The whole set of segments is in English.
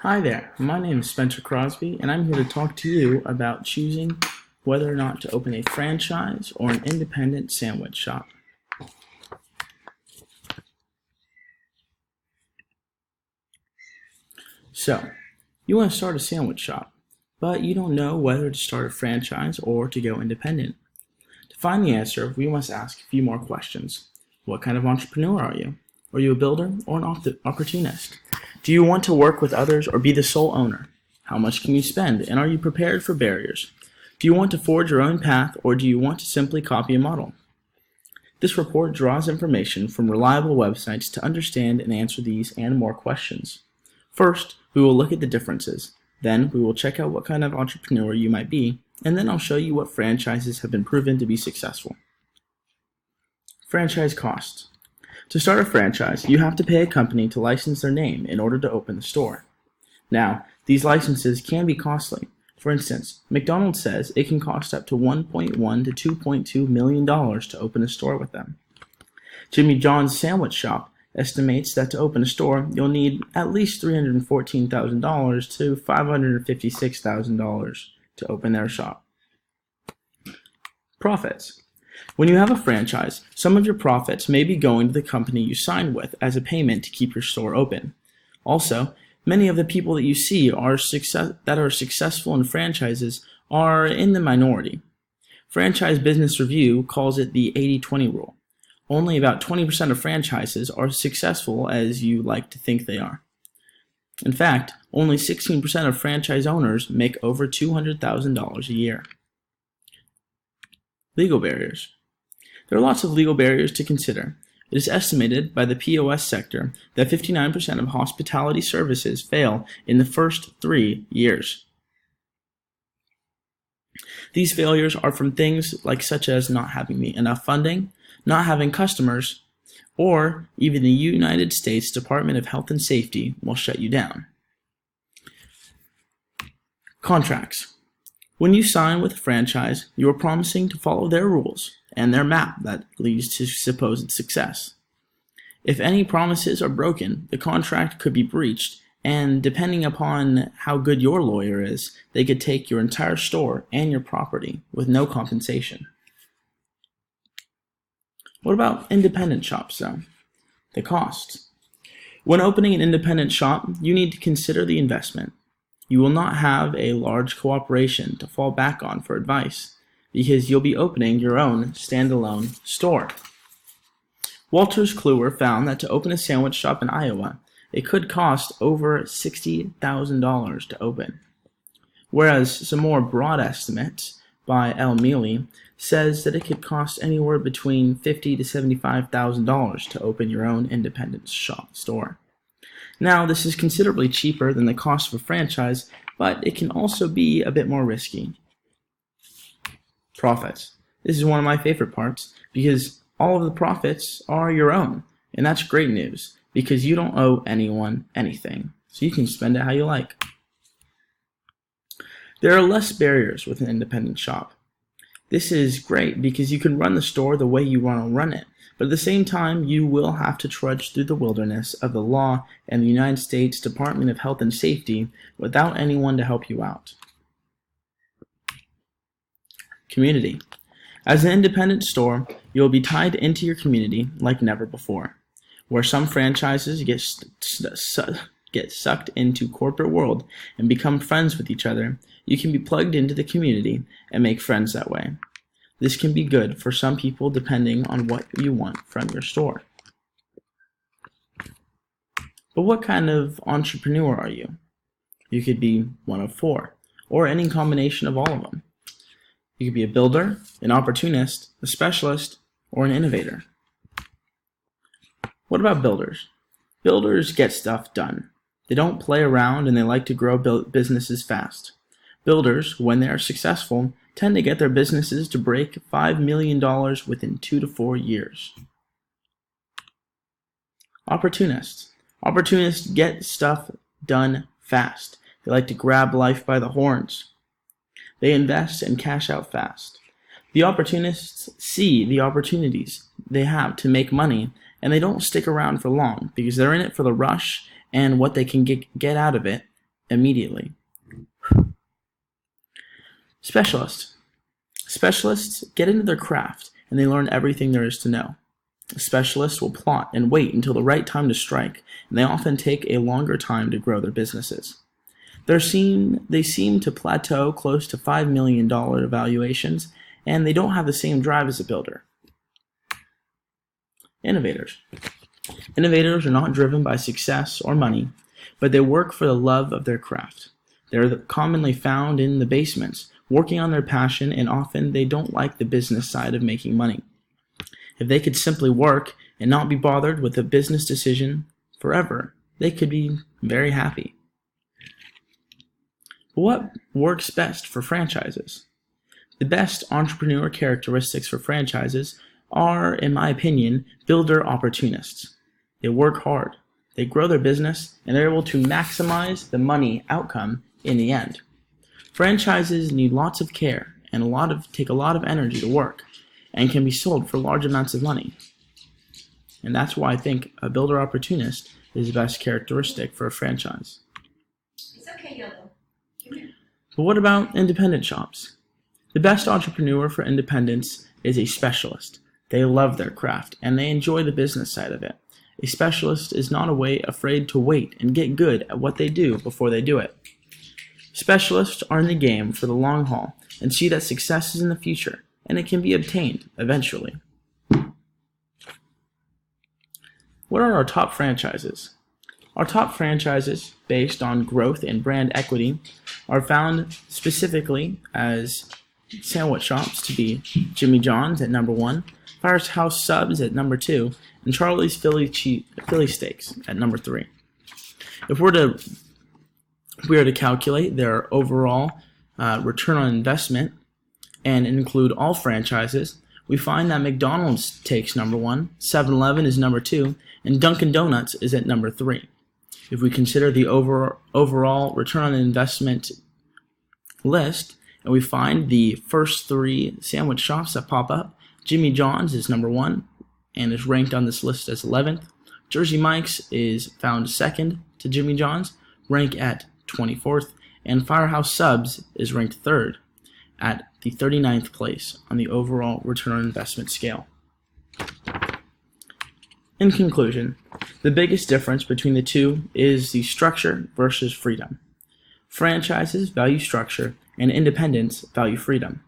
Hi there, my name is Spencer Crosby, and I'm here to talk to you about choosing whether or not to open a franchise or an independent sandwich shop. So, you want to start a sandwich shop, but you don't know whether to start a franchise or to go independent. To find the answer, we must ask a few more questions. What kind of entrepreneur are you? Are you a builder or an opportunist? Do you want to work with others or be the sole owner? How much can you spend, and are you prepared for barriers? Do you want to forge your own path, or do you want to simply copy a model? This report draws information from reliable websites to understand and answer these and more questions. First, we will look at the differences. Then, we will check out what kind of entrepreneur you might be, and then I'll show you what franchises have been proven to be successful. Franchise costs. To start a franchise, you have to pay a company to license their name in order to open the store. Now, these licenses can be costly. For instance, McDonald's says it can cost up to $1.1 to $2.2 million to open a store with them. Jimmy John's Sandwich Shop estimates that to open a store, you'll need at least $314,000 to $556,000 to open their shop. Profits. When you have a franchise, some of your profits may be going to the company you signed with as a payment to keep your store open. Also, many of the people that you see that are successful in franchises are in the minority. Franchise Business Review calls it the 80-20 rule. Only about 20% of franchises are as successful as you like to think they are. In fact, only 16% of franchise owners make over $200,000 a year. Legal barriers. There are lots of legal barriers to consider. It is estimated by the POS sector that 59% of hospitality services fail in the first 3 years. These failures are from things such as not having enough funding, not having customers, or even the United States Department of Health and Safety will shut you down. Contracts. When you sign with a franchise, you are promising to follow their rules and their map that leads to supposed success. If any promises are broken, the contract could be breached, and depending upon how good your lawyer is, they could take your entire store and your property with no compensation. What about independent shops, though? The costs. When opening an independent shop, you need to consider the investment. You will not have a large corporation to fall back on for advice, because you'll be opening your own standalone store. Walters Kluwer found that to open a sandwich shop in Iowa, it could cost over $60,000 to open, whereas some more broad estimates by L. Mealy says that it could cost anywhere between $50,000 to $75,000 to open your own independent store. Now, this is considerably cheaper than the cost of a franchise, but it can also be a bit more risky. Profits. This is one of my favorite parts because all of the profits are your own, and that's great news because you don't owe anyone anything, so you can spend it how you like. There are less barriers with an independent shop. This is great because you can run the store the way you want to run it, but at the same time, you will have to trudge through the wilderness of the law and the United States Department of Health and Safety without anyone to help you out. Community. As an independent store, you will be tied into your community like never before. Where some franchises get sucked into corporate world and become friends with each other, you can be plugged into the community and make friends that way. This can be good for some people depending on what you want from your store. But what kind of entrepreneur are you? You could be one of four, or any combination of all of them. You could be a builder, an opportunist, a specialist, or an innovator. What about builders? Builders get stuff done. They don't play around and they like to grow businesses fast. Builders, when they are successful, tend to get their businesses to break $5 million within 2 to 4 years. Opportunists. Opportunists get stuff done fast. They like to grab life by the horns. They invest and cash out fast. The opportunists see the opportunities they have to make money, and they don't stick around for long because they're in it for the rush and what they can get out of it immediately. Specialists. Specialists get into their craft and they learn everything there is to know. Specialists will plot and wait until the right time to strike, and they often take a longer time to grow their businesses. They seem to plateau close to $5 million valuations, and they don't have the same drive as a builder. Innovators. Innovators are not driven by success or money, but they work for the love of their craft. They're commonly found in the basements, working on their passion, and often they don't like the business side of making money. If they could simply work and not be bothered with a business decision forever, they could be very happy. But what works best for franchises? The best entrepreneur characteristics for franchises are, in my opinion, builder opportunists. They work hard, they grow their business, and they're able to maximize the money outcome in the end. Franchises need lots of care and take a lot of energy to work, and can be sold for large amounts of money. And that's why I think a builder opportunist is the best characteristic for a franchise. It's okay, Yellow. But what about independent shops? The best entrepreneur for independence is a specialist. They love their craft and they enjoy the business side of it. A specialist is not afraid to wait and get good at what they do before they do it. Specialists are in the game for the long haul and see that success is in the future, and it can be obtained eventually. What are our top franchises? Our top franchises, based on growth and brand equity, are found specifically as sandwich shops to be Jimmy John's at number 1, Firehouse Subs at number 2, and Charlie's Philly Steaks at number 3. If we are to calculate their overall return on investment and include all franchises, we find that McDonald's takes number 1, 7-Eleven is number 2, and Dunkin' Donuts is at number 3. If we consider the overall return on investment list, and we find the first 3 sandwich shops that pop up, Jimmy John's is number 1 and is ranked on this list as 11th. Jersey Mike's is found 2nd to Jimmy John's, ranked at 24th, and Firehouse Subs is ranked 3rd at the 39th place on the overall return on investment scale. In conclusion, the biggest difference between the two is the structure versus freedom. Franchises value structure, and independents value freedom.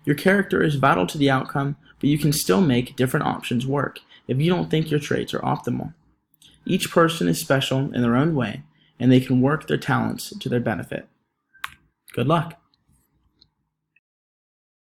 Your character is vital to the outcome, but you can still make different options work if you don't think your traits are optimal. Each person is special in their own way, and they can work their talents to their benefit. Good luck.